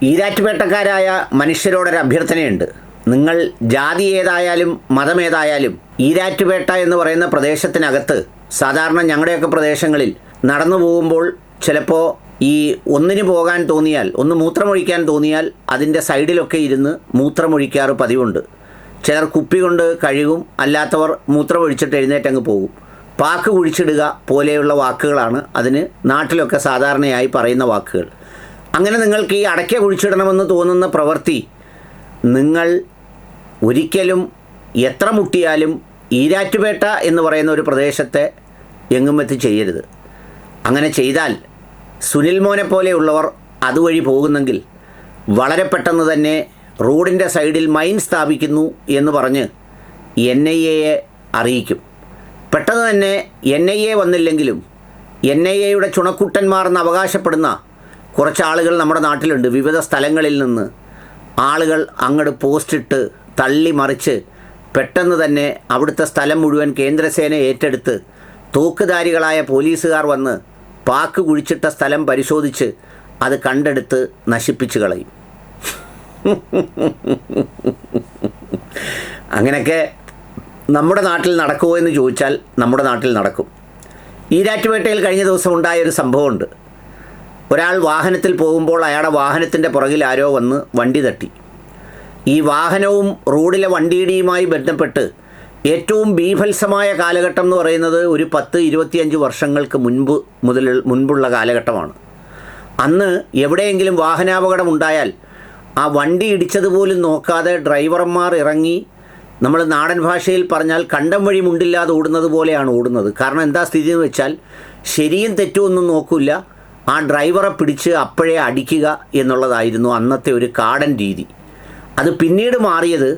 ഈരാറ്റുപേട്ടക്കാരായ മനുഷ്യരോടൊരു അഭ്യർത്ഥനയുണ്ട്. നിങ്ങൾ ജാതി ഏതായാലും മതമേതായാലും ഈരാറ്റുപേട്ട എന്ന് പറയുന്ന പ്രദേശത്തിനകത്ത് സാധാരണ ഞങ്ങളുടെയൊക്കെ പ്രദേശങ്ങളിൽ നടന്നു പോകുമ്പോൾ ചിലപ്പോൾ ഈ ഒന്നിന് പോകാൻ തോന്നിയാൽ, ഒന്ന് മൂത്രമൊഴിക്കാൻ തോന്നിയാൽ അതിൻ്റെ സൈഡിലൊക്കെ ഇരുന്ന് മൂത്രമൊഴിക്കാറ് പതിവുണ്ട്. ചിലർ കുപ്പി കൊണ്ട് കഴുകും, അല്ലാത്തവർ മൂത്രമൊഴിച്ചിട്ട് എഴുന്നേറ്റങ്ങ് പോകും. പാക്ക് കുഴിച്ചിടുക പോലെയുള്ള വാക്കുകളാണ് അതിന് നാട്ടിലൊക്കെ സാധാരണയായി പറയുന്ന വാക്കുകൾ. അങ്ങനെ നിങ്ങൾക്ക് ഈ അടയ്ക്ക കുഴിച്ചിടണമെന്ന് തോന്നുന്ന പ്രവൃത്തി നിങ്ങൾ ഒരിക്കലും എത്ര മുട്ടിയാലും ഈരാറ്റുപേട്ട എന്ന് പറയുന്ന ഒരു പ്രദേശത്തെ എങ്ങും എത്തി ചെയ്യരുത്. അങ്ങനെ ചെയ്താൽ സുനിൽ മോനെ പോലെയുള്ളവർ അതുവഴി പോകുന്നെങ്കിൽ വളരെ പെട്ടെന്ന് തന്നെ റോഡിൻ്റെ സൈഡിൽ മൈൻ സ്ഥാപിക്കുന്നു എന്ന് പറഞ്ഞ് NIA അറിയിക്കും. പെട്ടെന്ന് തന്നെ NIA വന്നില്ലെങ്കിലും NIAയുടെ ചുണക്കുട്ടന്മാർ എന്ന് അവകാശപ്പെടുന്ന കുറച്ച് ആളുകൾ നമ്മുടെ നാട്ടിലുണ്ട്. വിവിധ സ്ഥലങ്ങളിൽ നിന്ന് ആളുകൾ അങ്ങോട്ട് പോസ്റ്റിട്ട് തള്ളി മറിച്ച് പെട്ടെന്ന് തന്നെ അവിടുത്തെ സ്ഥലം മുഴുവൻ കേന്ദ്രസേന ഏറ്റെടുത്ത് തോക്കുധാരികളായ പോലീസുകാർ വന്ന് പാക്ക് കുഴിച്ചിട്ട സ്ഥലം പരിശോധിച്ച് അത് കണ്ടെടുത്ത് നശിപ്പിച്ച് കളയും. അങ്ങനെയൊക്കെ നമ്മുടെ നാട്ടിൽ നടക്കുമോ എന്ന് ചോദിച്ചാൽ നമ്മുടെ നാട്ടിൽ നടക്കും. ഈരാറ്റുപേട്ടയിൽ കഴിഞ്ഞ ദിവസം ഉണ്ടായൊരു സംഭവമുണ്ട്. ഒരാൾ വാഹനത്തിൽ പോകുമ്പോൾ അയാളുടെ വാഹനത്തിൻ്റെ പുറകിൽ ആരോ വന്ന് വണ്ടി തട്ടി. ഈ വാഹനവും റോഡിലെ വണ്ടിയിടിയുമായി ബന്ധപ്പെട്ട് ഏറ്റവും ബീഭത്സമായ കാലഘട്ടം എന്ന് പറയുന്നത് ഒരു 10-25 വർഷങ്ങൾക്ക് മുൻപുള്ള കാലഘട്ടമാണ്. അന്ന് എവിടെയെങ്കിലും വാഹനാപകടം ഉണ്ടായാൽ ആ വണ്ടി ഇടിച്ചതുപോലും നോക്കാതെ ഡ്രൈവർമാർ ഇറങ്ങി, നമ്മൾ നാടൻ ഭാഷയിൽ പറഞ്ഞാൽ കണ്ടം വഴി മുണ്ടില്ലാതെ ഓടുന്നത് പോലെയാണ് ഓടുന്നത്. കാരണം എന്താ സ്ഥിതി എന്ന് വെച്ചാൽ ശരിയും തെറ്റുമൊന്നും നോക്കില്ല, ആ ഡ്രൈവറെ പിടിച്ച് അപ്പോഴേ അടിക്കുക എന്നുള്ളതായിരുന്നു അന്നത്തെ ഒരു കാടൻ രീതി. അത് പിന്നീട് മാറിയത്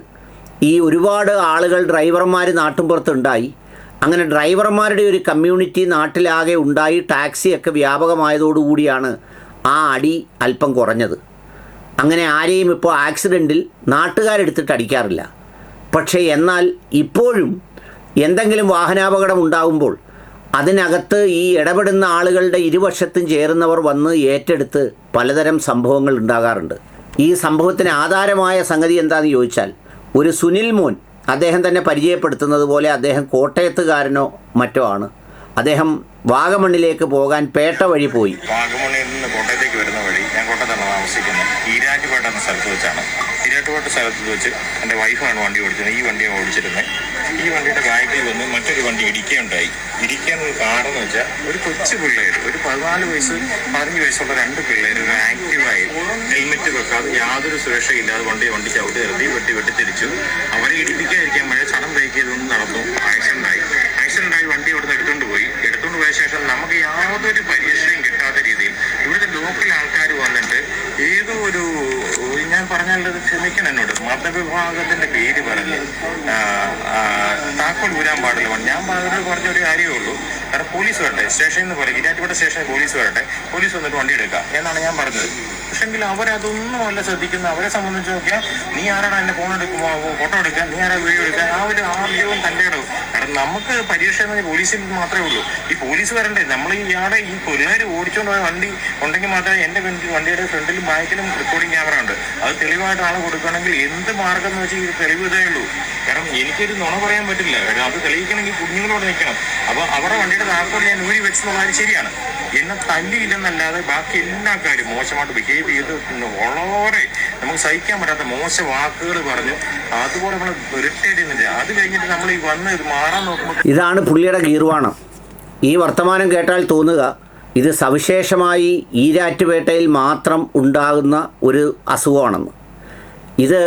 ഈ ഒരുപാട് ആളുകൾ ഡ്രൈവർമാർ നാട്ടിൻപുറത്തുണ്ടായി. അങ്ങനെ ഡ്രൈവർമാരുടെ ഒരു കമ്മ്യൂണിറ്റി നാട്ടിലാകെ ഉണ്ടായി. ടാക്സിയൊക്കെ വ്യാപകമായതോടുകൂടിയാണ് ആ അടി അല്പം കുറഞ്ഞത്. അങ്ങനെ ആരെയും ഇപ്പോൾ ആക്സിഡൻറ്റിൽ നാട്ടുകാരെടുത്തിട്ട് അടിക്കാറില്ല. പക്ഷേ എന്നാൽ ഇപ്പോഴും എന്തെങ്കിലും വാഹനാപകടം ഉണ്ടാകുമ്പോൾ അതിനകത്ത് ഈ ഇടപെടുന്ന ആളുകളുടെ ഇരുവശത്തും ചേരുന്നവർ വന്ന് ഏറ്റെടുത്ത് പലതരം സംഭവങ്ങൾ ഉണ്ടാകാറുണ്ട്. ഈ സംഭവത്തിന് ആധാരമായ സംഗതി എന്താണെന്ന് ചോദിച്ചാൽ, ഒരു സുനിൽ മോൻ, അദ്ദേഹം തന്നെ പരിചയപ്പെടുത്തുന്നത് പോലെ അദ്ദേഹം കോട്ടയത്തുകാരനോ മറ്റോ ആണ്. അദ്ദേഹം വാഗമണ്ണിലേക്ക് പോകാൻ പേട്ട വഴി പോയി. വാഗമണ്ണിൽ നിന്ന് കോട്ടയത്തേക്ക് വരുന്ന വഴി, ഞാൻ കോട്ടയത്താണ് താമസിക്കുന്നത്, ഈരാറ്റുപേട്ട എന്ന സ്ഥലത്ത് വെച്ചാണ്. ഈരാറ്റുപേട്ട സ്ഥലത്ത് വെച്ച് എൻ്റെ വൈഫാണ് വണ്ടി ഓടിച്ചത്. ഈ വണ്ടിയാണ് ഓടിച്ചിരുന്നത്. ഈ വണ്ടിയുടെ ബാക്കിൽ വന്ന് മറ്റൊരു വണ്ടി ഇടിക്കുകയുണ്ടായി. ഇടിക്കാനുള്ള കാരണം എന്ന് വെച്ചാൽ ഒരു കൊച്ചു പിള്ളേർ, ഒരു 14 വയസ്സ് 15 വയസ്സുള്ള 2 പിള്ളേർ ഒരു ആക്റ്റീവായി ഹെൽമെറ്റ് വെക്കാതെ യാതൊരു സുരക്ഷയില്ലാതെ വണ്ടി ചവിട്ടി നിർത്തി വെട്ടി തിരിച്ചു. അവരെ ഇടിപ്പിക്കാതിരിക്കാൻ വേണ്ടി സഡൻ ബ്രേക്ക് ചെയ്തുകൊണ്ട് നടന്നു. ആക്സിഡൻ്റായി വണ്ടി ഇവിടുന്ന് എടുത്തുകൊണ്ട് പോയ ശേഷം നമുക്ക് യാതൊരു പരിരക്ഷയും കിട്ടാത്ത രീതിയിൽ ഇവിടുത്തെ ലോക്കൽ ആൾക്കാർ വന്നിട്ട് ഏതോ ഒരു, ഞാൻ പറഞ്ഞാലത് ക്ഷമിക്കണം എന്നോട്, മതവിഭാഗത്തിന്റെ പേര് പറഞ്ഞ് താക്കോൽ ഊരാൻ പാടില്ല. ഞാൻ പറഞ്ഞൊരു കാര്യമേ ഉള്ളൂ. കാരണം പോലീസ് വരട്ടെ, സ്റ്റേഷനിൽ നിന്ന് പറയും, ഈരാറ്റുപേട്ട സ്റ്റേഷനിൽ പോലീസ് വരട്ടെ, പോലീസ് വന്നിട്ട് വണ്ടി എടുക്കാം എന്നാണ് ഞാൻ പറഞ്ഞത്. പക്ഷെങ്കിൽ അവരതൊന്നും അല്ല ശ്രദ്ധിക്കുന്നത്. അവരെ സംബന്ധിച്ച് നോക്കിയാൽ നീ ആരാണ് എന്നെ ഫോട്ടോ എടുക്കാൻ, നീ ആരാ വീഡിയോ എടുക്കാൻ, ആ ഒരു ആദ്യവും തൻ്റെ ഇടവും. കാരണം നമുക്ക് പരീക്ഷ എന്നത് പോലീസിൽ മാത്രമേ ഉള്ളൂ. ഈ പോലീസ് വരണ്ടേ? നമ്മൾ ഇയാളെ ഈ പിള്ളേർ ഓടിച്ചുകൊണ്ട് പോയ വണ്ടി ഉണ്ടെങ്കിൽ മാത്രമേ എൻ്റെ വണ്ടിയുടെ ഫ്രണ്ടിലും ബാക്കിലും റെക്കോർഡിംഗ് ക്യാമറ ഉണ്ട്. അത് തെളിവായിട്ട് ആളെ കൊടുക്കുകയാണെങ്കിൽ എന്ത് മാർഗം എന്ന് വെച്ചാൽ ഇത് തെളിവ് ഇതേ ഉള്ളൂ. കാരണം എനിക്കൊരു നുണ പറയാൻ പറ്റില്ല. അത് തെളിയിക്കണമെങ്കിൽ കുഞ്ഞുങ്ങളോട് നിൽക്കണം. അപ്പോൾ അവരുടെ വണ്ടിയുടെ താക്കോൽ ഞാൻ ഊരി വെച്ചെന്നുള്ള കാര്യം ശരിയാണ്. എന്നെ തല്ലിയില്ലെന്നല്ലാതെ ബാക്കി എല്ലാ കാര്യം മോശമായിട്ട് ബിഹേവ് ചെയ്ത് വളരെ നമുക്ക് സഹിക്കാൻ പറ്റാത്ത മോശ വാക്കുകൾ പറഞ്ഞു. അതുപോലെ നമ്മൾ ഇറിറ്റേറ്റ് ചെയ്യുന്നില്ല. അത് കഴിഞ്ഞിട്ട് നമ്മൾ ഈ വന്ന് മാറാൻ നോക്കുമ്പോൾ ഇതാണ് പുള്ളിയുടെ ഗീർവാണം. ഈ വർത്തമാനം കേട്ടാൽ തോന്നുക ഇത് സവിശേഷമായി ഈരാറ്റുപേട്ടയിൽ മാത്രം ഉണ്ടാകുന്ന ഒരു അസുഖമാണെന്ന്. ഇത്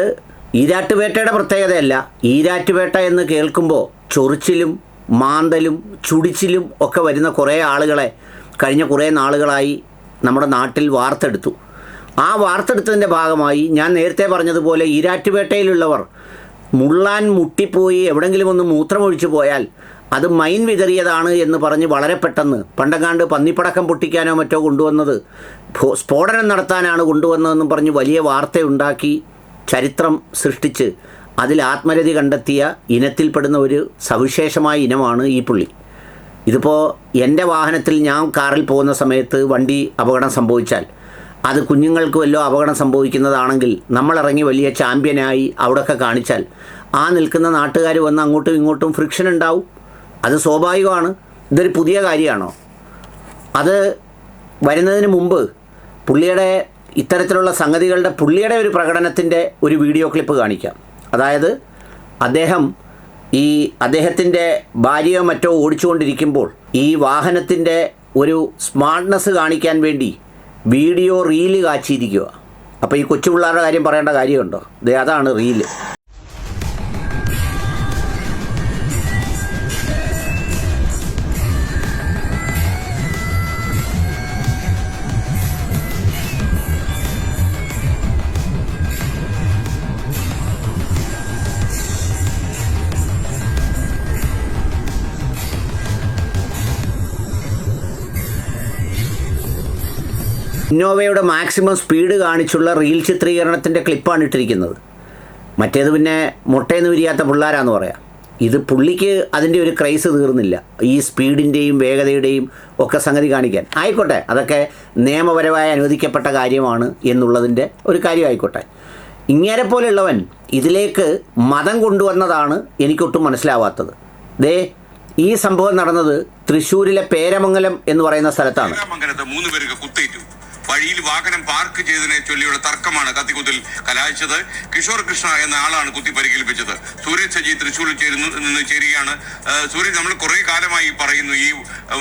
ഈരാറ്റുപേട്ടയുടെ പ്രത്യേകതയല്ല. ഈരാറ്റുപേട്ട എന്ന് കേൾക്കുമ്പോൾ ചൊറിച്ചിലും മാന്തലും ചുടിച്ചിലും ഒക്കെ വരുന്ന കുറേ ആളുകളെ കഴിഞ്ഞ കുറേ നാളുകളായി നമ്മുടെ നാട്ടിൽ വാർത്തെടുത്തു. ആ വാർത്തെടുത്തതിൻ്റെ ഭാഗമായി ഞാൻ നേരത്തെ പറഞ്ഞതുപോലെ ഈരാറ്റുപേട്ടയിലുള്ളവർ മുള്ളാൻ മുട്ടിപ്പോയി എവിടെങ്കിലും ഒന്ന് മൂത്രമൊഴിച്ചു പോയാൽ അത് മൈൻ വിതറിയതാണ് എന്ന് പറഞ്ഞ് വളരെ പെട്ടെന്ന്, പണ്ടങ്ങാണ്ട് പന്നിപ്പടക്കം പൊട്ടിക്കാനോ മറ്റോ കൊണ്ടുവന്നത് സ്ഫോടനം നടത്താനാണ് കൊണ്ടുവന്നതെന്നും പറഞ്ഞ് വലിയ വാർത്തയുണ്ടാക്കി ചരിത്രം സൃഷ്ടിച്ച് അതിൽ ആത്മരതി കണ്ടെത്തിയ ഇനത്തിൽപ്പെടുന്ന ഒരു സവിശേഷമായ ഇനമാണ് ഈ പുള്ളി. ഇതിപ്പോൾ എൻ്റെ വാഹനത്തിൽ ഞാൻ കാറിൽ പോകുന്ന സമയത്ത് വണ്ടി അപകടം സംഭവിച്ചാൽ അത് കുഞ്ഞുങ്ങൾക്ക് വല്ലോ അപകടം സംഭവിക്കുന്നതാണെങ്കിൽ നമ്മളിറങ്ങി വലിയ ചാമ്പ്യനായി അവിടെയൊക്കെ കാണിച്ചാൽ ആ നിൽക്കുന്ന നാട്ടുകാർ വന്ന് അങ്ങോട്ടും ഇങ്ങോട്ടും ഫ്രിക്ഷൻ ഉണ്ടാവും. അത് സ്വാഭാവികമാണ്. ഇതൊരു പുതിയ കാര്യമാണോ? അത് വരുന്നതിന് മുമ്പ് പുള്ളിയുടെ ഇത്തരത്തിലുള്ള സംഗതികളുടെ പുള്ളിയുടെ ഒരു പ്രകടനത്തിൻ്റെ ഒരു വീഡിയോ ക്ലിപ്പ് കാണിക്കാം. അതായത് അദ്ദേഹത്തിൻ്റെ ഭാര്യയോ മറ്റോ ഓടിച്ചുകൊണ്ടിരിക്കുമ്പോൾ ഈ വാഹനത്തിൻ്റെ ഒരു സ്മാർട്ട്നെസ് കാണിക്കാൻ വേണ്ടി വീഡിയോ റീല് കാച്ചിരിക്കുക. അപ്പോൾ ഈ കൊച്ചു പിള്ളേരുടെ കാര്യം പറയേണ്ട കാര്യമുണ്ടോ? അതാണ് റീല്. ഇന്നോവയുടെ മാക്സിമം സ്പീഡ് കാണിച്ചുള്ള റീൽ ചിത്രീകരണത്തിൻ്റെ ക്ലിപ്പാണ് ഇട്ടിരിക്കുന്നത്. മറ്റേത് പിന്നെ മുട്ടയെന്ന് വിരിയാത്ത പിള്ളേരാന്ന് പറയാം. ഇത് പുള്ളിക്ക് അതിൻ്റെ ഒരു ക്രൈസ് തീർന്നില്ല, ഈ സ്പീഡിൻ്റെയും വേഗതയുടെയും ഒക്കെ സംഗതി കാണിക്കാൻ. ആയിക്കോട്ടെ, അതൊക്കെ നിയമപരമായി അനുവദിക്കപ്പെട്ട കാര്യമാണ് എന്നുള്ളതിൻ്റെ ഒരു കാര്യമായിക്കോട്ടെ. ഇങ്ങനെ പോലെയുള്ളവൻ ഇതിലേക്ക് മതം കൊണ്ടുവന്നതാണ് എനിക്കൊട്ടും മനസ്സിലാവാത്തത്. ഈ സംഭവം നടന്നത് തൃശ്ശൂരിലെ പേരമംഗലം എന്ന് പറയുന്ന സ്ഥലത്താണ്. 3 പേർക്ക് കുത്തേറ്റു. വഴിയിൽ വാഹനം പാർക്ക് ചെയ്തതിനെ ചൊല്ലിയുള്ള തർക്കമാണ് കത്തിക്കുത്തിൽ കലാശിച്ചത്. കിഷോർ കൃഷ്ണ എന്ന ആളാണ് കുത്തി പരിക്കേൽപ്പിച്ചത്. സൂരജ് സജി തൃശ്ശൂരിൽ ചേരുകയാണ്. സൂരജ്, നമ്മൾ കുറെ കാലമായി പറയുന്നു, ഈ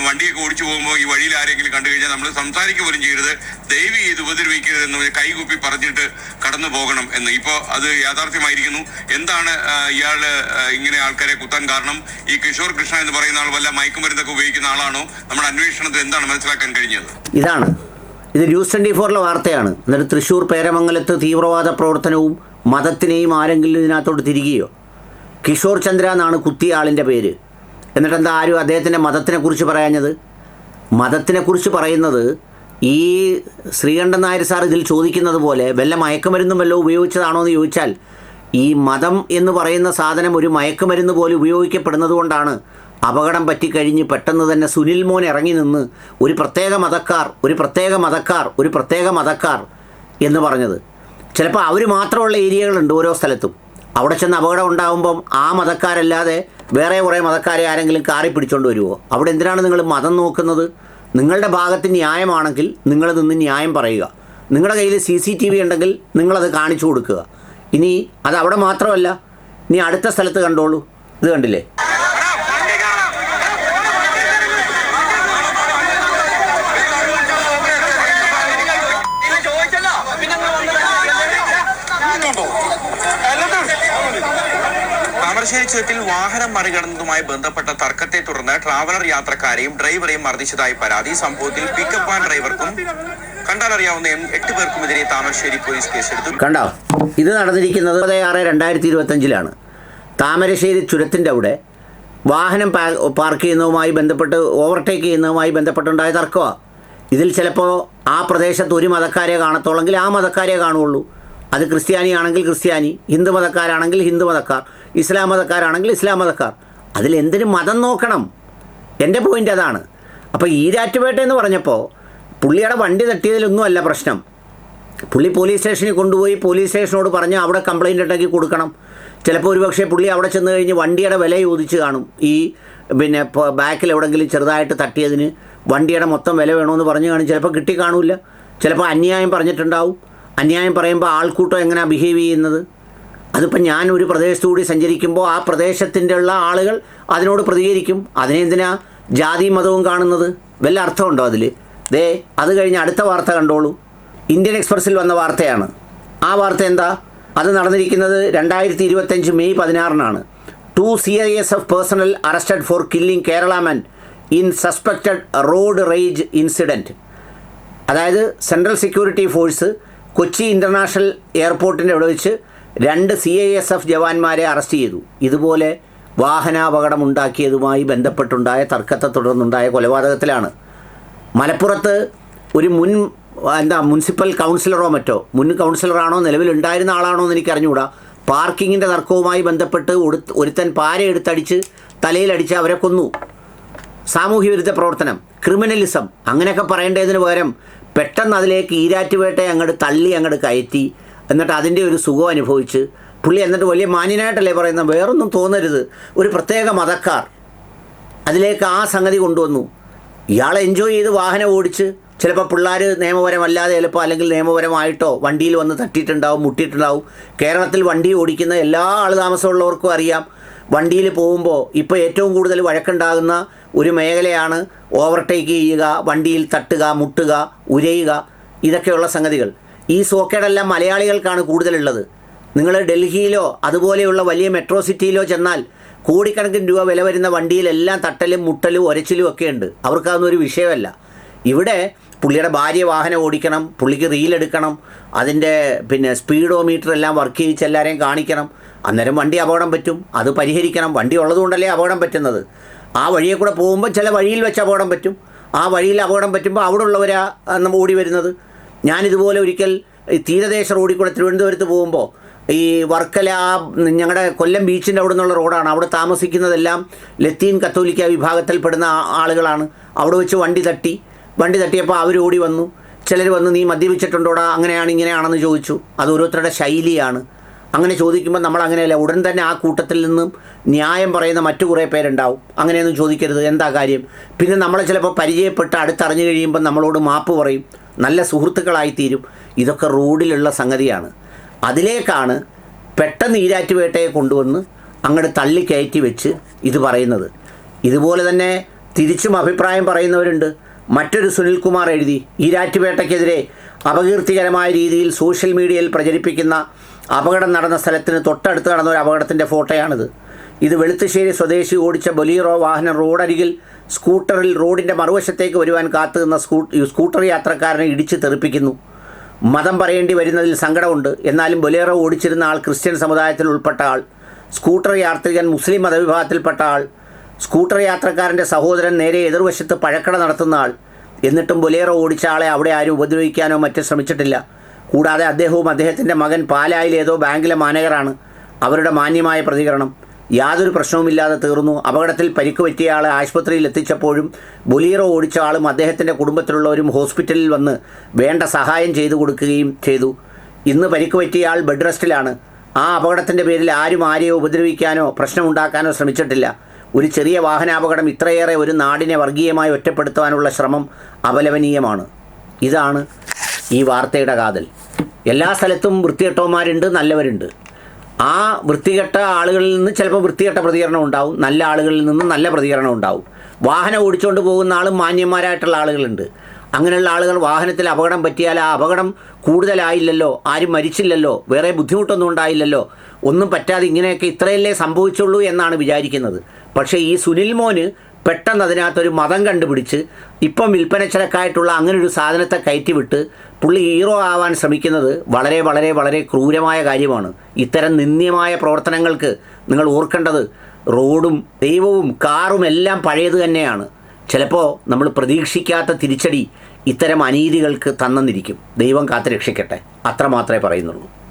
വണ്ടിയൊക്കെ ഓടിച്ചു പോകുമ്പോൾ ഈ വഴിയിൽ ആരെങ്കിലും കണ്ടു കഴിഞ്ഞാൽ നമ്മൾ സംസാരിക്കുക പോലും ചെയ്യരുത്, ദയവ് ചെയ്ത് ഉപദ്രവിക്കരുത് എന്ന് കൈകുപ്പി പറഞ്ഞിട്ട് കടന്നു പോകണം എന്ന്. ഇപ്പോൾ അത് യാഥാർത്ഥ്യമായിരിക്കുന്നു. എന്താണ് ഇയാള് ഇങ്ങനെ ആൾക്കാരെ കുത്താൻ കാരണം? ഈ കിഷോർ കൃഷ്ണ എന്ന് പറയുന്ന ആൾ വല്ല മയക്കുമരുന്നൊക്കെ ഉപയോഗിക്കുന്ന ആളാണോ? നമ്മുടെ അന്വേഷണത്തിൽ എന്താണ് മനസ്സിലാക്കാൻ കഴിഞ്ഞത്? ഇത് ന്യൂസ് 24 വാർത്തയാണ്. എന്നിട്ട് തൃശ്ശൂർ പേരമംഗലത്ത് തീവ്രവാദ പ്രവർത്തനവും മതത്തിനെയും ആരെങ്കിലും ഇതിനകത്തോട്ട് തിരികെയോ? കിഷോർ ചന്ദ്ര എന്നാണ് കുത്തിയ ആളിൻ്റെ പേര്. എന്നിട്ടെന്താ ആരും അദ്ദേഹത്തിൻ്റെ മതത്തിനെക്കുറിച്ച് പറയാഞ്ഞത്? മതത്തിനെക്കുറിച്ച് പറയുന്നത് ഈ ശ്രീകണ്ഠൻ നായർ സാർ ഇതിൽ ചോദിക്കുന്നത് പോലെ വല്ല മയക്കുമരുന്നും വല്ല ഉപയോഗിച്ചതാണോ എന്ന് ചോദിച്ചാൽ, ഈ മതം എന്ന് പറയുന്ന സാധനം ഒരു മയക്കുമരുന്ന് പോലെ ഉപയോഗിക്കപ്പെടുന്നത് കൊണ്ടാണ് അപകടം പറ്റിക്കഴിഞ്ഞ് പെട്ടെന്ന് തന്നെ സുനിൽ മോൻ ഇറങ്ങി നിന്ന് ഒരു പ്രത്യേക മതക്കാർ എന്ന് പറഞ്ഞത്. ചിലപ്പോൾ അവർ മാത്രമുള്ള ഏരിയകളുണ്ട് ഓരോ സ്ഥലത്തും. അവിടെ ചെന്ന് അപകടം ഉണ്ടാകുമ്പം ആ മതക്കാരല്ലാതെ വേറെ കുറേ മതക്കാരെ ആരെങ്കിലും കാറി പിടിച്ചുകൊണ്ട് വരുമോ? അവിടെ എന്തിനാണ് നിങ്ങൾ മതം നോക്കുന്നത്? നിങ്ങളുടെ ഭാഗത്ത് ന്യായമാണെങ്കിൽ നിങ്ങൾ നിന്ന് ന്യായം പറയുക. നിങ്ങളുടെ കയ്യിൽ CCTV ഉണ്ടെങ്കിൽ നിങ്ങളത് കാണിച്ചു കൊടുക്കുക. ഇനി അത് അവിടെ മാത്രമല്ല, ഇനി അടുത്ത സ്ഥലത്ത് കണ്ടോളൂ. ഇത് കണ്ടില്ലേ? താമരശ്ശേരി ചുരത്തിൽ വാഹനം മറികടന്നതുമായി ബന്ധപ്പെട്ട തർക്കത്തെ തുടർന്ന് ട്രാവലർ യാത്രക്കാരെയും ഡ്രൈവറെയും മർദ്ദിച്ചതായി പരാതി. സംഭവത്തിൽ പിക്കപ്പ് വാൻ ഡ്രൈവർക്കും കണ്ടാലറിയാവുന്ന 8 പേർക്കുമെതിരെ താമരശ്ശേരി പോലീസ് കേസെടുത്തു. കണ്ടോ? ഇത് നടന്നിരിക്കുന്നത് 6/6/2025 താമരശ്ശേരി ചുരത്തിൻ്റെ അവിടെ വാഹനം പാർക്ക് ചെയ്യുന്നതുമായി ബന്ധപ്പെട്ട് ഓവർടേക്ക് ചെയ്യുന്നതുമായി ബന്ധപ്പെട്ടുണ്ടായ തർക്കമാണ്. ഇതിൽ ചിലപ്പോൾ ആ പ്രദേശത്ത് ഒരു മതക്കാരെ കാണത്തുള്ളെങ്കിൽ ആ മതക്കാരെ കാണുകയുള്ളൂ. അത് ക്രിസ്ത്യാനിയാണെങ്കിൽ ക്രിസ്ത്യാനി, ഹിന്ദു മതക്കാരാണെങ്കിൽ ഹിന്ദു മതക്കാർ, ഇസ്ലാം മതക്കാരാണെങ്കിൽ ഇസ്ലാം മതക്കാർ. അതിലെന്തിനും മതം നോക്കണം? എൻ്റെ പോയിൻ്റ് അതാണ്. അപ്പോൾ ഈരാറ്റുപേട്ട എന്ന് പറഞ്ഞപ്പോൾ പുള്ളിയുടെ വണ്ടി തട്ടിയതിലൊന്നും അല്ല പ്രശ്നം. പുള്ളി പോലീസ് സ്റ്റേഷനിൽ കൊണ്ടുപോയി പോലീസ് സ്റ്റേഷനോട് പറഞ്ഞ് അവിടെ കംപ്ലയിൻ്റ് ഉണ്ടാക്കി കൊടുക്കണം. ചിലപ്പോൾ ഒരുപക്ഷെ പുള്ളി അവിടെ ചെന്ന് കഴിഞ്ഞ് വണ്ടിയുടെ വില ചോദിച്ച് കാണും. ഈ പിന്നെ ബാക്കിൽ എവിടെയെങ്കിലും ചെറുതായിട്ട് തട്ടിയതിന് വണ്ടിയുടെ മൊത്തം വില വേണമെന്ന് പറഞ്ഞു കാണും. ചിലപ്പോൾ കിട്ടിക്കാണില്ല. ചിലപ്പോൾ അന്യായം പറഞ്ഞിട്ടുണ്ടാവും. അന്യായം പറയുമ്പോൾ ആൾക്കൂട്ടം എങ്ങനെയാണ് ബിഹേവ് ചെയ്യുന്നത്? അതിപ്പോൾ ഞാൻ ഒരു പ്രദേശത്തുകൂടി സഞ്ചരിക്കുമ്പോൾ ആ പ്രദേശത്തിൻ്റെ ഉള്ള ആളുകൾ അതിനോട് പ്രതികരിക്കും. അതിനെന്തിനാ ജാതിയും മതവും കാണുന്നത്? വല്ല അർത്ഥമുണ്ടോ അതിൽ? അത് കഴിഞ്ഞ് അടുത്ത വാർത്ത കണ്ടോളൂ. ഇന്ത്യൻ എക്സ്പ്രസ്സിൽ വന്ന വാർത്തയാണ്. ആ വാർത്ത എന്താ? അത് നടന്നിരിക്കുന്നത് 2025 May 16 2 CISF personnel arrested for killing Kerala man in suspected road rage incident. അതായത് central security force Kochi international എയർപോർട്ടിൻ്റെ അവിടെ വെച്ച് 2 CISF ജവാന്മാരെ അറസ്റ്റ് ചെയ്തു. ഇതുപോലെ വാഹനാപകടം ഉണ്ടാക്കിയതുമായി ബന്ധപ്പെട്ടുണ്ടായ തർക്കത്തെ തുടർന്നുണ്ടായ കൊലപാതകത്തിലാണ്. മലപ്പുറത്ത് ഒരു മുനിസിപ്പൽ കൗൺസിലറോ മറ്റോ, മുൻ കൗൺസിലറാണോ നിലവിലുണ്ടായിരുന്ന ആളാണോ എന്ന് എനിക്കറിഞ്ഞുകൂടാ, പാർക്കിങ്ങിൻ്റെ തർക്കവുമായി ബന്ധപ്പെട്ട് ഒരുത്തൻ പാരയെടുത്തടിച്ച് തലയിലടിച്ച് അവരെ കൊന്നു. സാമൂഹ്യ വിരുദ്ധ പ്രവർത്തനം, ക്രിമിനലിസം അങ്ങനെയൊക്കെ പറയേണ്ടതിന് പകരം പെട്ടെന്ന് അതിലേക്ക് ഈരാറ്റുപേട്ടയെ അങ്ങോട്ട് തള്ളി അങ്ങോട്ട് കയറ്റി, എന്നിട്ട് അതിൻ്റെ ഒരു സുഖം അനുഭവിച്ച് പുള്ളി എന്നിട്ട് വലിയ മാന്യനായിട്ടല്ലേ പറയുന്നത്, വേറൊന്നും തോന്നരുത്, ഒരു പ്രത്യേക മതക്കാർ അതിലേക്ക് ആ സംഗതി കൊണ്ടുവന്നു. ഇയാൾ എൻജോയ് ചെയ്ത് വാഹനം ഓടിച്ച് ചിലപ്പോൾ പിള്ളേർ നിയമപരമല്ലാതെ ചിലപ്പോൾ അല്ലെങ്കിൽ നിയമപരമായിട്ടോ വണ്ടിയിൽ വന്ന് തട്ടിയിട്ടുണ്ടാവും, മുട്ടിയിട്ടുണ്ടാവും. കേരളത്തിൽ വണ്ടി ഓടിക്കുന്ന എല്ലാ ആളുതാമസമുള്ളവർക്കും അറിയാം, വണ്ടിയിൽ പോകുമ്പോൾ ഇപ്പോൾ ഏറ്റവും കൂടുതൽ വഴക്കുണ്ടാകുന്ന ഒരു മേഖലയാണ് ഓവർടേക്ക് ചെയ്യുക, വണ്ടിയിൽ തട്ടുക, മുട്ടുക, ഉരയുക, ഇതൊക്കെയുള്ള സംഗതികൾ. ഈ സോക്കേടെല്ലാം മലയാളികൾക്കാണ് കൂടുതലുള്ളത്. നിങ്ങൾ ഡൽഹിയിലോ അതുപോലെയുള്ള വലിയ മെട്രോ സിറ്റിയിലോ ചെന്നാൽ കോടിക്കണക്കിന് രൂപ വില വരുന്ന വണ്ടിയിലെല്ലാം തട്ടലും മുട്ടലും ഒരച്ചിലും ഒക്കെ ഉണ്ട്. അവർക്കതൊന്നും ഒരു വിഷയമല്ല. ഇവിടെ പുള്ളിയുടെ ഭാര്യ വാഹനം ഓടിക്കണം, പുള്ളിക്ക് റീലെടുക്കണം, അതിൻ്റെ സ്പീഡോമീറ്റർ എല്ലാം വർക്ക് ചെയ്യിച്ച് എല്ലാവരെയും കാണിക്കണം. അന്നേരം വണ്ടി അപകടം പറ്റും, അത് പരിഹരിക്കണം. വണ്ടി ഉള്ളതുകൊണ്ടല്ലേ അപകടം പറ്റുന്നത്. ആ വഴിയെ കൂടെ പോകുമ്പോൾ ചില വഴിയിൽ വെച്ച് അപകടം പറ്റും. ആ വഴിയിൽ അപകടം പറ്റുമ്പോൾ അവിടെ ഉള്ളവരാണ് നമ്മൾ ഓടി വരുന്നത്. ഞാനിതുപോലെ ഒരിക്കൽ ഈ തീരദേശ റോഡിൽ കൂടെ തിരുവനന്തപുരത്ത് പോകുമ്പോൾ ഈ വർക്കല ഞങ്ങളുടെ കൊല്ലം ബീച്ചിൻ്റെ അവിടെ നിന്നുള്ള റോഡാണ്. അവിടെ താമസിക്കുന്നതെല്ലാം ലത്തീൻ കത്തോലിക്ക വിഭാഗത്തിൽപ്പെടുന്ന ആളുകളാണ്. അവിടെ വെച്ച് വണ്ടി തട്ടിയപ്പോൾ അവർ ഓടി വന്നു. ചിലർ വന്ന് നീ മദ്യപിച്ചിട്ടുണ്ടോടാ, അങ്ങനെയാണ് ഇങ്ങനെയാണെന്ന് ചോദിച്ചു. അത് ഓരോരുത്തരുടെ ശൈലിയാണ്. അങ്ങനെ ചോദിക്കുമ്പോൾ നമ്മൾ അങ്ങനെയല്ല, ഉടൻ തന്നെ ആ കൂട്ടത്തിൽ നിന്നും ന്യായം പറയുന്ന മറ്റു കുറേ പേരുണ്ടാവും. അങ്ങനെയൊന്നും ചോദിക്കരുത്, എന്താ കാര്യം. പിന്നെ നമ്മളെ ചിലപ്പോൾ പരിചയപ്പെട്ട് അടുത്തറിഞ്ഞു കഴിയുമ്പോൾ നമ്മളോട് മാപ്പ് പറയും, നല്ല സുഹൃത്തുക്കളായിത്തീരും. ഇതൊക്കെ റോഡിലുള്ള സംഗതിയാണ്. അതിലേക്കാണ് പെട്ടെന്ന് ഈരാറ്റുപേട്ടയെ കൊണ്ടുവന്ന് അങ്ങോട്ട് തള്ളിക്കയറ്റി വെച്ച് ഇത് പറയുന്നത്. ഇതുപോലെ തന്നെ തിരിച്ചും അഭിപ്രായം പറയുന്നവരുണ്ട്. മറ്റൊരു സുനിൽകുമാർ എഴുതി, ഈരാറ്റുപേട്ടയ്ക്കെതിരെ അപകീർത്തികരമായ രീതിയിൽ സോഷ്യൽ മീഡിയയിൽ പ്രചരിപ്പിക്കുന്ന അപകടം നടന്ന സ്ഥലത്തിന് തൊട്ടടുത്ത് നടന്ന ഒരു അപകടത്തിൻ്റെ ഫോട്ടോയാണിത്. ഇത് വെളുത്തുശ്ശേരി സ്വദേശി ഓടിച്ച ബൊലീറോ വാഹനം റോഡരികിൽ സ്കൂട്ടറിൽ റോഡിൻ്റെ മറുവശത്തേക്ക് വരുവാൻ കാത്തുനിന്ന സ്കൂട്ടർ യാത്രക്കാരനെ ഇടിച്ച് തെറിപ്പിക്കുന്നു. മതം പറയേണ്ടി വരുന്നതിൽ സങ്കടമുണ്ട്. എന്നാലും ബൊലേറോ ഓടിച്ചിരുന്ന ആൾ ക്രിസ്ത്യൻ സമുദായത്തിൽ ഉൾപ്പെട്ട ആൾ, സ്കൂട്ടർ യാത്രികൻ മുസ്ലിം മതവിഭാഗത്തിൽപ്പെട്ട ആൾ, സ്കൂട്ടർ യാത്രക്കാരൻ്റെ സഹോദരൻ നേരെ എതിർവശത്ത് പഴക്കട നടത്തുന്ന ആൾ. എന്നിട്ടും ബൊലേറോ ഓടിച്ച ആളെ അവിടെ ആരും ഉപദ്രവിക്കാനോ മറ്റും ശ്രമിച്ചിട്ടില്ല. കൂടാതെ അദ്ദേഹവും അദ്ദേഹത്തിൻ്റെ മകൻ പാലായിൽ ഏതോ ബാങ്കിലെ മാനേജറാണ്. അവരുടെ മാന്യമായ പ്രതികരണം, യാതൊരു പ്രശ്നവുമില്ലാതെ തീർന്നു. അപകടത്തിൽ പരിക്ക് പറ്റിയ ആളെ ആശുപത്രിയിൽ എത്തിച്ചപ്പോഴും ബൊലീറോ ഓടിച്ച ആളും അദ്ദേഹത്തിൻ്റെ കുടുംബത്തിലുള്ളവരും ഹോസ്പിറ്റലിൽ വന്ന് വേണ്ട സഹായം ചെയ്തു കൊടുക്കുകയും ചെയ്തു. ഇന്ന് പരിക്ക് പറ്റിയ ആൾ ബെഡ് റെസ്റ്റിലാണ്. ആ അപകടത്തിൻ്റെ പേരിൽ ആരും ആരെയോ ഉപദ്രവിക്കാനോ പ്രശ്നമുണ്ടാക്കാനോ ശ്രമിച്ചിട്ടില്ല. ഒരു ചെറിയ വാഹനാപകടം ഇത്രയേറെ ഒരു നാടിനെ വർഗീയമായി ഒറ്റപ്പെടുത്താനുള്ള ശ്രമം അപലപനീയമാണ്. ഇതാണ് ഈ വാർത്തയുടെ കാതൽ. എല്ലാ സ്ഥലത്തും വൃത്തികെട്ടവന്മാരുണ്ട്, നല്ലവരുണ്ട്. ആ വൃത്തികെട്ട ആളുകളിൽ നിന്ന് ചിലപ്പോൾ വൃത്തികെട്ട പ്രതികരണം ഉണ്ടാവും, നല്ല ആളുകളിൽ നിന്ന് നല്ല പ്രതികരണം ഉണ്ടാവും. വാഹനം ഓടിച്ചുകൊണ്ട് പോകുന്ന ആളും മാന്യന്മാരായിട്ടുള്ള ആളുകളുണ്ട്. അങ്ങനെയുള്ള ആളുകൾ വാഹനത്തിൽ അപകടം പറ്റിയാൽ ആ അപകടം കൂടുതലായില്ലല്ലോ, ആരും മരിച്ചില്ലല്ലോ, വേറെ ബുദ്ധിമുട്ടൊന്നും ഉണ്ടായില്ലല്ലോ, ഒന്നും പറ്റാതെ ഇങ്ങനെയൊക്കെ ഇത്രയല്ലേ സംഭവിച്ചുള്ളൂ എന്നാണ് വിചാരിക്കുന്നത്. പക്ഷേ ഈ സുനിൽ മോന് പെട്ടെന്ന് അതിനകത്തൊരു മതം കണ്ടുപിടിച്ച് ഇപ്പം വിൽപ്പനച്ചരക്കായിട്ടുള്ള അങ്ങനൊരു സാധനത്തെ കയറ്റിവിട്ട് പുള്ളി ഹീറോ ആവാൻ ശ്രമിക്കുന്നത് വളരെ വളരെ വളരെ ക്രൂരമായ കാര്യമാണ്. ഇത്തരം നിന്ദ്യമായ പ്രവർത്തനങ്ങൾക്ക് നിങ്ങൾ ഓർക്കേണ്ടത് റോഡും ദൈവവും കാറും എല്ലാം പഴയത് തന്നെയാണ്. ചിലപ്പോൾ നമ്മൾ പ്രതീക്ഷിക്കാത്ത തിരിച്ചടി ഇത്തരം അനീതികൾക്ക് തന്നെന്നിരിക്കും. ദൈവം കാത്തുരക്ഷിക്കട്ടെ, അത്രമാത്രമേ പറയുന്നുള്ളൂ.